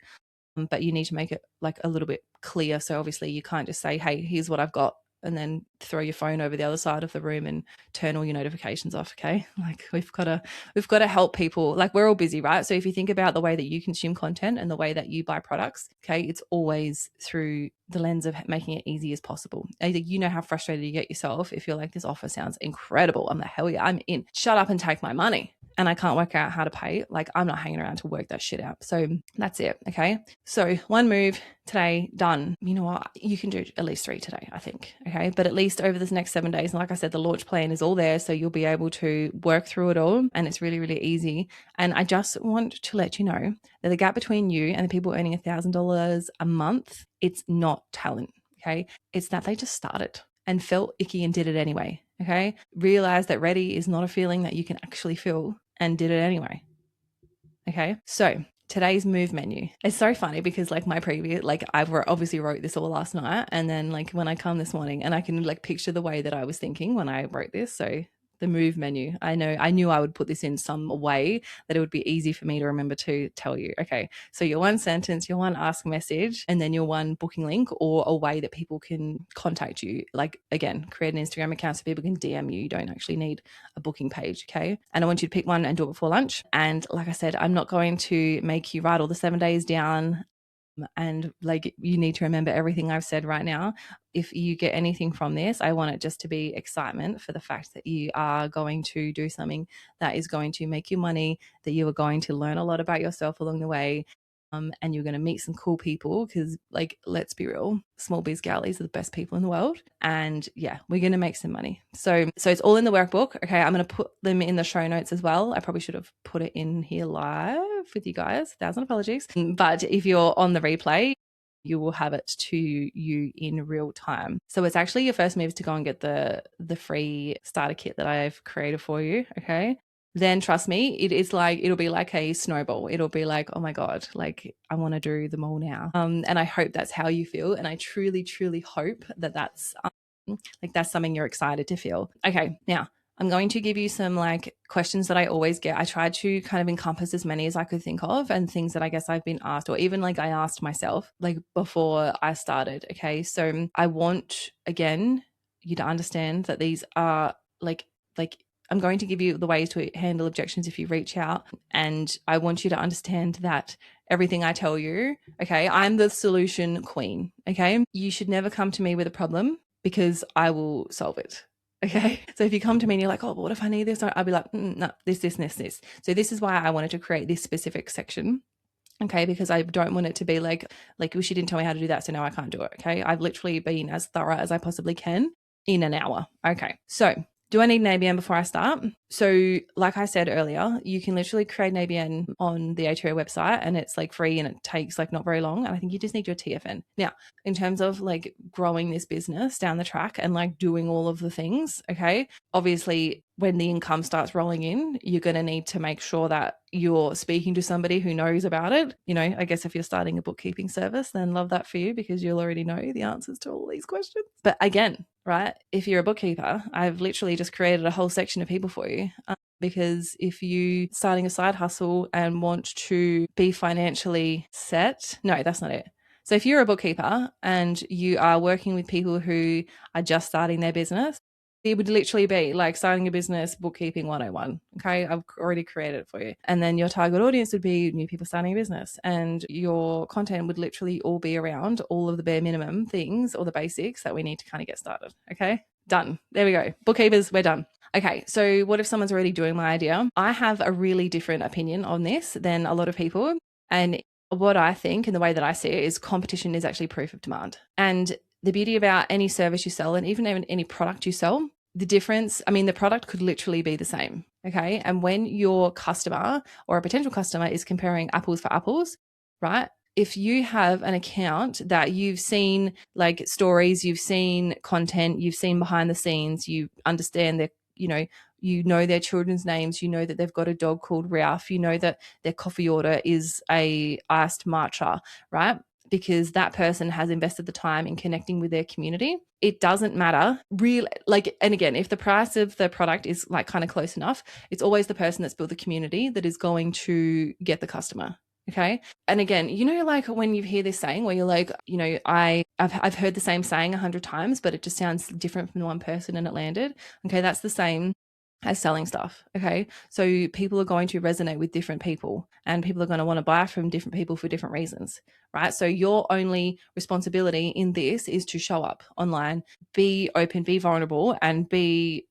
But you need to make it like a little bit clear. So obviously you can't just say, hey, here's what I've got, and then throw your phone over the other side of the room and turn all your notifications off. Okay. Like we've got to help people. Like we're all busy, right? So if you think about the way that you consume content and the way that you buy products, okay, it's always through the lens of making it easy as possible. Either you know how frustrated you get yourself if you're like, this offer sounds incredible, I'm like, hell yeah, I'm in, shut up and take my money, and I can't work out how to pay, like I'm not hanging around to work that shit out. So that's it. Okay. So one move today, done. You know what? You can do at least 3 today, I think. Okay. But at least over this next 7 days. And like I said, the launch plan is all there. So you'll be able to work through it all. And it's really, really easy. And I just want to let you know that the gap between you and the people earning $1,000 a month, it's not talent. Okay. It's that they just started and felt icky and did it anyway. Okay. Realize that ready is not a feeling that you can actually feel, and did it anyway. Okay. So today's move menu. It's so funny because like my previous, like I obviously wrote this all last night, and then like when I come this morning and I can like picture the way that I was thinking when I wrote this. So the move menu, I knew I would put this in some way that it would be easy for me to remember to tell you. Okay. So your one sentence, your one ask message, and then your one booking link or a way that people can contact you. Like again, create an Instagram account so people can DM you. You don't actually need a booking page. Okay. And I want you to pick one and do it before lunch. And like I said, I'm not going to make you write all the 7 days down. And like, you need to remember everything I've said right now. If you get anything from this, I want it just to be excitement for the fact that you are going to do something that is going to make you money, that you are going to learn a lot about yourself along the way. And you're going to meet some cool people because, like, let's be real, small biz galleys are the best people in the world. And yeah, we're going to make some money. So it's all in the workbook. Okay. I'm going to put them in the show notes as well. I probably should have put it in here live with you guys. 1,000 apologies. But if you're on the replay, you will have it to you in real time. So it's actually your first move to go and get the free starter kit that I've created for you. Okay. Then trust me, it'll be like a snowball. It'll be like, oh my God, like I want to do them all now. And I hope that's how you feel. And I truly, truly hope that that's something you're excited to feel. Okay. Now I'm going to give you some like questions that I always get. I tried to kind of encompass as many as I could think of, and things that I guess I've been asked, or even like I asked myself like before I started. Okay. So I want, again, you to understand that these are like I'm going to give you the ways to handle objections if you reach out. And I want you to understand that everything I tell you, okay, I'm the solution queen. Okay. You should never come to me with a problem because I will solve it. Okay. So if you come to me and you're like, oh, but what if I need this? I'll be like, no, this. So this is why I wanted to create this specific section Okay, because I don't want it to be like, well, she didn't tell me how to do that, so now I can't do it. Okay, I've literally been as thorough as I possibly can in an hour. Okay, so do I need an ABN before I start? So, like I said earlier, you can literally create an ABN on the ATO website, and it's like free, and it takes like not very long. And I think you just need your TFN. Now, in terms of like growing this business down the track and like doing all of the things, okay, obviously when the income starts rolling in, you're going to need to make sure that you're speaking to somebody who knows about it. You know, I guess if you're starting a bookkeeping service, then love that for you because you'll already know the answers to all these questions. But again, right, if you're a bookkeeper, I've literally just created a whole section of people for you. Because if you starting a side hustle and want to be financially set, no, that's not it. So if you're a bookkeeper and you are working with people who are just starting their business, it would literally be like starting a business, bookkeeping 101. Okay, I've already created it for you. And then your target audience would be new people starting a business. And your content would literally all be around all of the bare minimum things or the basics that we need to kind of get started. Okay, done. There we go. Bookkeepers, we're done. Okay, so what if someone's already doing my idea? I have a really different opinion on this than a lot of people. And what I think and the way that I see it is competition is actually proof of demand. And the beauty about any service you sell and even any product you sell, the difference, I mean, the product could literally be the same. Okay. And when your customer or a potential customer is comparing apples for apples, right? If you have an account that you've seen like stories, you've seen content, you've seen behind the scenes, you understand their, you know their children's names, you know that they've got a dog called Ralph, you know that their coffee order is a iced matcha, right? Because that person has invested the time in connecting with their community. It doesn't matter really, like, and again, if the price of the product is like kind of close enough, it's always the person that's built the community that is going to get the customer. Okay. And again, like when you hear this saying where you're like, I've heard the same saying 100 times, but it just sounds different from the one person and it landed. Okay. That's the same as selling stuff. Okay. So people are going to resonate with different people and people are going to want to buy from different people for different reasons. Right. So your only responsibility in this is to show up online, be open, be vulnerable, and be,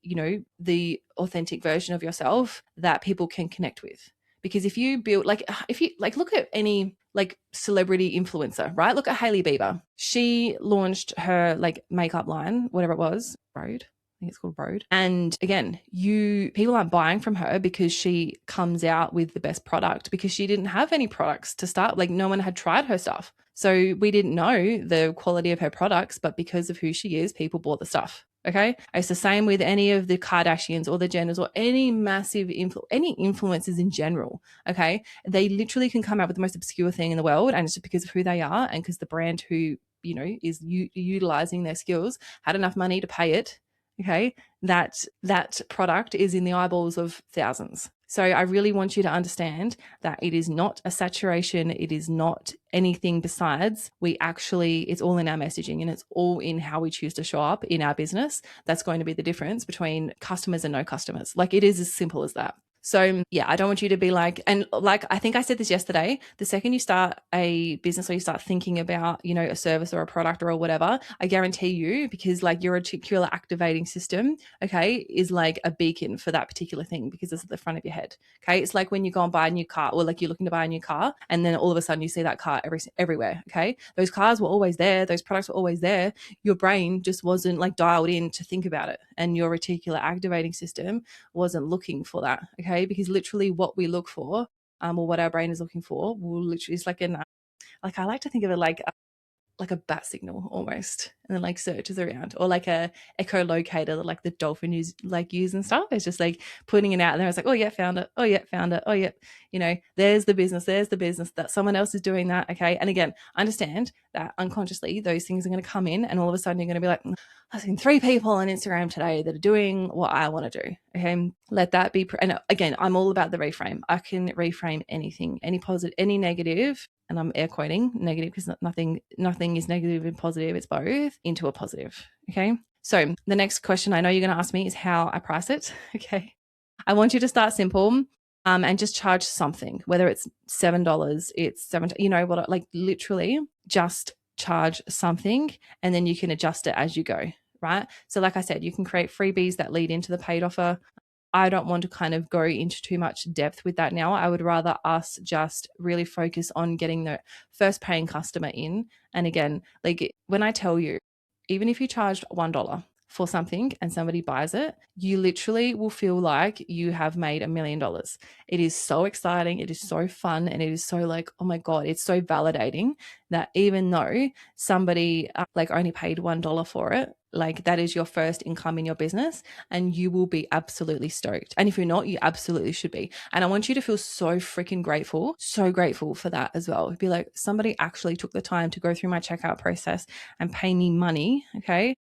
the authentic version of yourself that people can connect with. Because if you build look at any like celebrity influencer, right? Look at Hailey Bieber. She launched her like makeup line, whatever it was, Road. I think it's called Road. And again, people aren't buying from her because she comes out with the best product because she didn't have any products to start. Like no one had tried her stuff. So we didn't know the quality of her products, but because of who she is, people bought the stuff. Okay. It's the same with any of the Kardashians or the Jenners or any massive any influencers in general. Okay. They literally can come out with the most obscure thing in the world. And it's just because of who they are and because the brand who, is utilizing their skills had enough money to pay it. Okay. That product is in the eyeballs of thousands. So I really want you to understand that it is not a saturation. It is not anything besides. It's all in our messaging and it's all in how we choose to show up in our business. That's going to be the difference between customers and no customers. Like it is as simple as that. So yeah, I don't want you to be like, and like, I think I said this yesterday, the second you start a business or you start thinking about, a service or a product or whatever, I guarantee you, because like your reticular activating system, okay, is like a beacon for that particular thing because it's at the front of your head. Okay. It's like when you go and buy a new car or like you're looking to buy a new car and then all of a sudden you see that car everywhere. Okay. Those cars were always there. Those products were always there. Your brain just wasn't like dialed in to think about it. And your reticular activating system wasn't looking for that. Okay. Because literally what we look for, or what our brain is looking for, will literally is like I like to think of it like a bat signal almost, and then like searches around, or like a echolocator that like the dolphin use and stuff. It's just like putting it out there. It's like, oh yeah, found it. Oh yeah, found it. Oh yeah, there's the business. There's the business that someone else is doing that. Okay, and again, understand that unconsciously those things are going to come in, and all of a sudden you're going to be like, I've seen 3 people on Instagram today that are doing what I want to do. Okay, let that be. And again, I'm all about the reframe. I can reframe anything, any positive, any negative, and I'm air quoting negative because nothing is negative and positive. It's both into a positive. Okay. So the next question I know you're going to ask me is how I price it. Okay. I want you to start simple. And just charge something, whether it's $7, it's $7, what, like literally just charge something and then you can adjust it as you go, right? So like I said, you can create freebies that lead into the paid offer. I don't want to kind of go into too much depth with that now. I would rather us just really focus on getting the first paying customer in. And again, like when I tell you, even if you charged $1 for something and somebody buys it, you literally will feel like you have made $1,000,000. It is so exciting. It is so fun. And it is so like, oh my God, it's so validating that even though somebody like only paid $1 for it, like that is your first income in your business, and you will be absolutely stoked. And if you're not, you absolutely should be. And I want you to feel so freaking grateful, so grateful for that as well. Be like, somebody actually took the time to go through my checkout process and pay me money. Okay.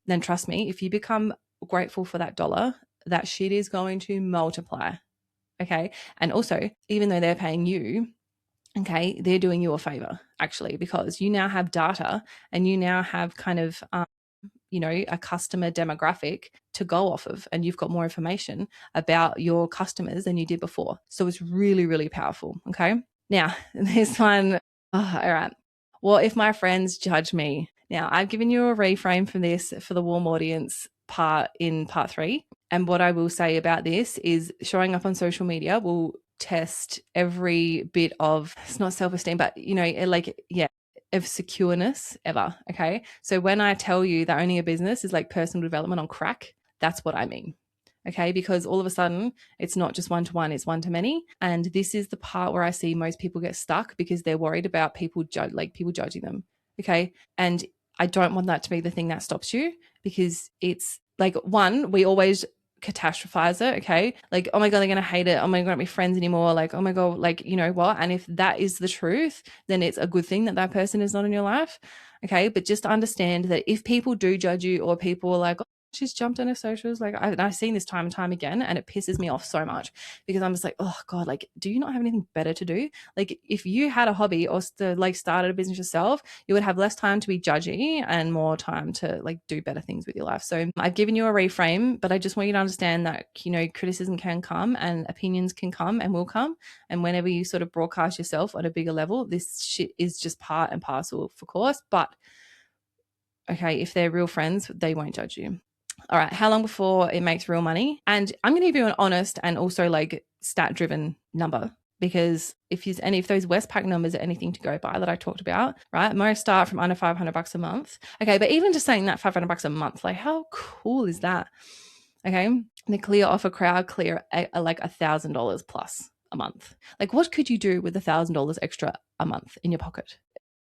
Then trust me, if you become grateful for that dollar, that shit is going to multiply. Okay. And also, even though they're paying you, okay, they're doing you a favor actually, because you now have data and you now have kind of, a customer demographic to go off of, and you've got more information about your customers than you did before. So it's really, really powerful. Okay. Now, this one, all right. Well, if my friends judge me, now I've given you a reframe for this for the warm audience part in part 3. And what I will say about this is showing up on social media will test every bit of, it's not self-esteem, but of secureness ever. Okay. So when I tell you that owning a business is like personal development on crack, that's what I mean. Okay. Because all of a sudden it's not just one to one, it's one to many. And this is the part where I see most people get stuck because they're worried about people judging them. Okay. And I don't want that to be the thing that stops you, because it's like, one, we always catastrophize it. Okay. Like, oh my God, they're going to hate it. Oh my God, not be friends anymore. Like, oh my God, like, you know what? And if that is the truth, then it's a good thing that that person is not in your life. Okay. But just understand that if people do judge you, or people are like, oh, she's jumped on her socials, like I've seen this time and time again, and it pisses me off so much, because I'm just like, oh God, like, do you not have anything better to do? Like, if you had a hobby or started a business yourself, you would have less time to be judgy and more time to like do better things with your life. So I've given you a reframe, but I just want you to understand that, criticism can come and opinions can come and will come. And whenever you sort of broadcast yourself on a bigger level, this shit is just part and parcel, of course. But okay, if they're real friends, they won't judge you. All right, how long before it makes real money? And I'm going to give you an honest and also like stat driven number, because if those Westpac numbers are anything to go by that I talked about, right? Most start from under $500 a month. Okay, but even just saying that $500 a month, like how cool is that? Okay, the clear offer crowd clear like $1,000 plus a month. Like, what could you do with $1,000 extra a month in your pocket?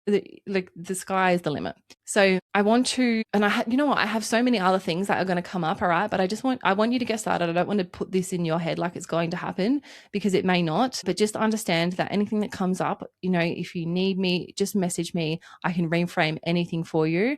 The sky is the limit. So I want to, and I have so many other things that are going to come up. All right. But I want you to get started. I don't want to put this in your head like it's going to happen, because it may not, but just understand that anything that comes up, if you need me, just message me. I can reframe anything for you.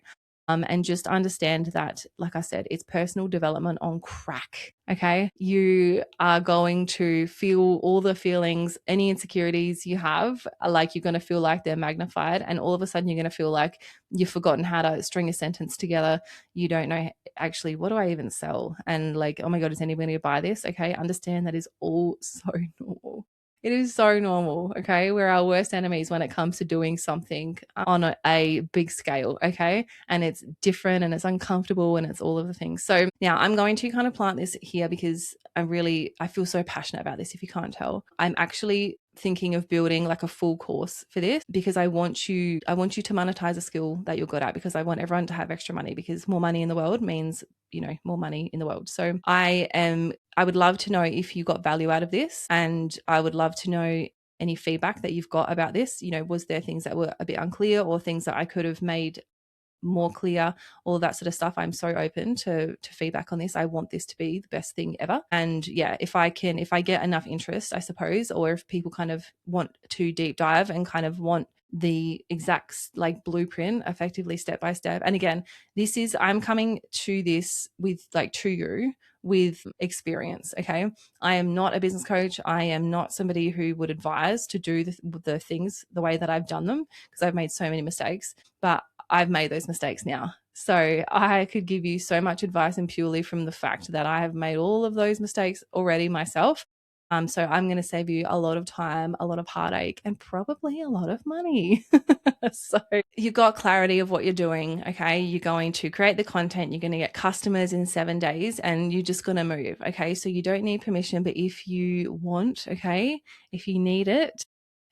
And just understand that, like I said, it's personal development on crack. Okay. You are going to feel all the feelings, any insecurities you have, like you're going to feel like they're magnified. And all of a sudden you're going to feel like you've forgotten how to string a sentence together. You don't know actually, what do I even sell? And like, oh my God, is anybody going to buy this? Okay. Understand that is all so normal. It is so normal, okay? We're our worst enemies when it comes to doing something on a big scale, okay? And it's different and it's uncomfortable and it's all of the things. So now I'm going to kind of plant this here because I feel so passionate about this, if you can't tell. I'm actually thinking of building like a full course for this, because I want you to monetize a skill that you're good at, because I want everyone to have extra money, because more money in the world means, more money in the world. So I would love to know if you got value out of this, and I would love to know any feedback that you've got about this. Was there things that were a bit unclear, or things that I could have made more clear, all that sort of stuff. I'm so open to feedback on this. I want this to be the best thing ever. And yeah, if I get enough interest, I suppose, or if people kind of want to deep dive and kind of want the exact like blueprint, effectively step by step. And again, I'm coming to this to you with experience. Okay. I am not a business coach. I am not somebody who would advise to do the things the way that I've done them, because I've made so many mistakes, but I've made those mistakes now. So I could give you so much advice, and purely from the fact that I have made all of those mistakes already myself. So I'm going to save you a lot of time, a lot of heartache, and probably a lot of money. So you've got clarity of what you're doing. Okay. You're going to create the content. You're going to get customers in 7 days and you're just going to move. Okay. So you don't need permission, but if you want, okay, if you need it,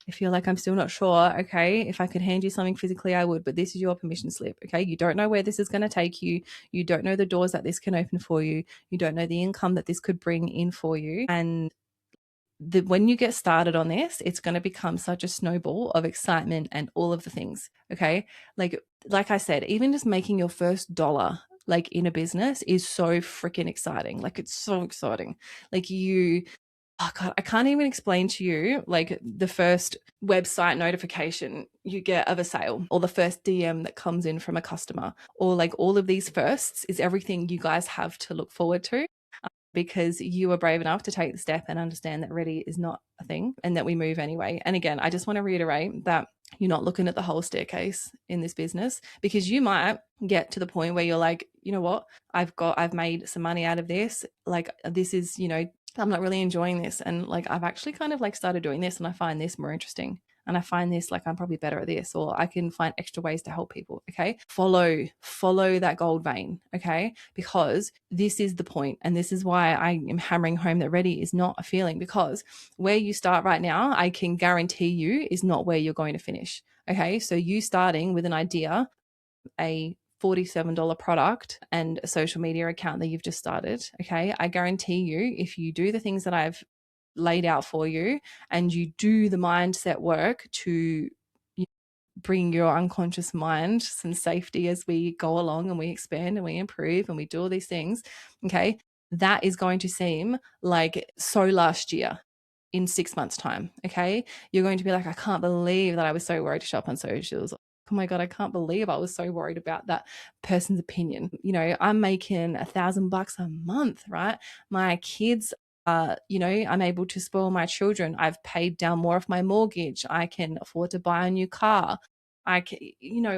if you're like, I'm still not sure, okay, if I could hand you something physically, I would, but this is your permission slip, okay? You don't know where this is going to take you. You don't know the doors that this can open for you. You don't know the income that this could bring in for you. And when you get started on this, it's going to become such a snowball of excitement and all of the things. Okay. Like I said, even just making your first dollar like in a business is so freaking exciting. Like it's so exciting. Like oh God, I can't even explain to you like the first website notification you get of a sale or the first DM that comes in from a customer or like all of these firsts is everything you guys have to look forward to, because you were brave enough to take the step and understand that ready is not a thing and that we move anyway. And again, I just want to reiterate that you're not looking at the whole staircase in this business, because you might get to the point where you're like, you know what, I've made some money out of this. Like this is, I'm not really enjoying this. And like, I've actually kind of like started doing this and I find this more interesting. And I find this like I'm probably better at this, or I can find extra ways to help people. Okay. Follow that gold vein. Okay. Because this is the point, and this is why I am hammering home that ready is not a feeling, because where you start right now, I can guarantee you is not where you're going to finish. Okay. So you starting with an idea, a $47 product and a social media account that you've just started. Okay. I guarantee you, if you do the things that I've laid out for you and you do the mindset work to bring your unconscious mind some safety as we go along and we expand and we improve and we do all these things, okay, that is going to seem like so last year in 6 months' time, okay? You're going to be like, I can't believe that I was so worried to shop on socials. Oh my God, I can't believe I was so worried about that person's opinion. I'm making $1,000 a month, right? My kids, I'm able to spoil my children. I've paid down more of my mortgage. I can afford to buy a new car. I can,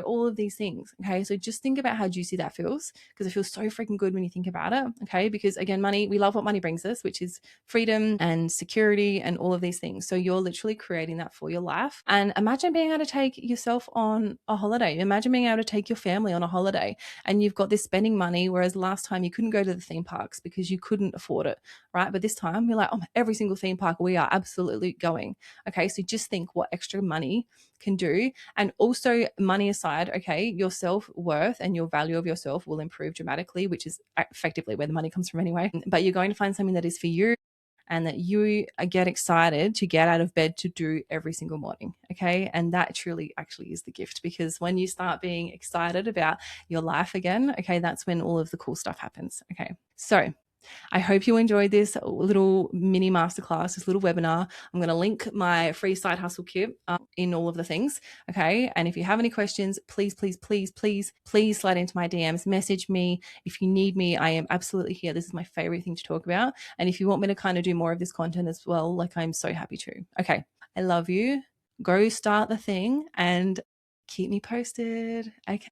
all of these things. Okay. So just think about how juicy that feels, because it feels so freaking good when you think about it. Okay. Because again, money, we love what money brings us, which is freedom and security and all of these things. So you're literally creating that for your life. And imagine being able to take yourself on a holiday. Imagine being able to take your family on a holiday, and you've got this spending money, whereas last time you couldn't go to the theme parks because you couldn't afford it. Right. But this time you're like, oh, every single theme park we are absolutely going. Okay. So just think what extra money can do. And also, money aside, okay, your self-worth and your value of yourself will improve dramatically, which is effectively where the money comes from anyway. But you're going to find something that is for you and that you get excited to get out of bed to do every single morning. Okay. And that truly actually is the gift, because when you start being excited about your life again, okay, that's when all of the cool stuff happens. Okay. So I hope you enjoyed this little mini masterclass, this little webinar. I'm going to link my free side hustle kit in all of the things. Okay. And if you have any questions, please, please, please, please, please slide into my DMs, message me. If you need me, I am absolutely here. This is my favorite thing to talk about. And if you want me to kind of do more of this content as well, like I'm so happy to. Okay. I love you. Go start the thing and keep me posted. Okay.